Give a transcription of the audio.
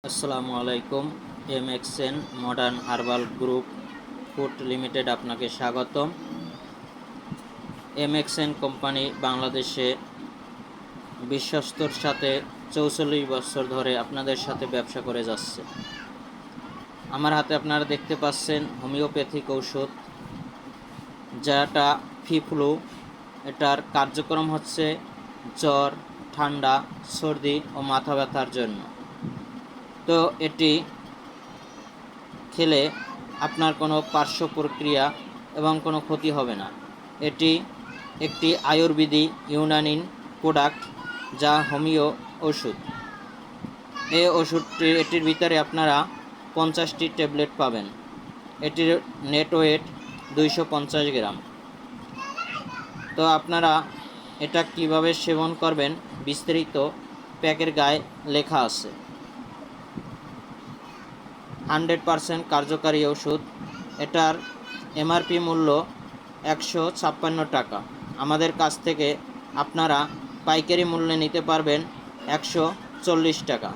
আসসালামু আলাইকুম। MXN modern herbal group food limited আপনাকে স্বাগতম। এমএক্সএন কোম্পানি বাংলাদেশে বিশ্বস্তর সাথে ৪৪ বছর ধরে আপনাদের সাথে ব্যবসা করে যাচ্ছে। আমার হাতে আপনারা দেখতে পাচ্ছেন হোমিওপ্যাথিক ঔষধ, যেটা ফ্লু। এটার কার্যক্রম হচ্ছে জ্বর, ঠান্ডা, সর্দি ও মাথা ব্যথার জন্য। তো এটি খেলে আপনার কোনো পার্শ্ব প্রক্রিয়া এবং কোনো ক্ষতি হবে না। এটি একটি আয়ুর্বেদিক ইউনানি প্রোডাক্ট, যা হোমিও ওষুধ। এটির ভিতরে আপনারা 50টি ট্যাবলেট পাবেন। এটির নেট ওয়েট 250 গ্রাম। তো আপনারা এটা কিভাবে সেবন করবেন বিস্তারিত প্যাকের গায়ে লেখা আছে। 100% কার্যকারী ওষুধ। এটার এমআরপি মূল্য 156 টাকা। আমাদের কাছ থেকে আপনারা পাইকারি মূল্যে নিতে পারবেন 140 টাকা।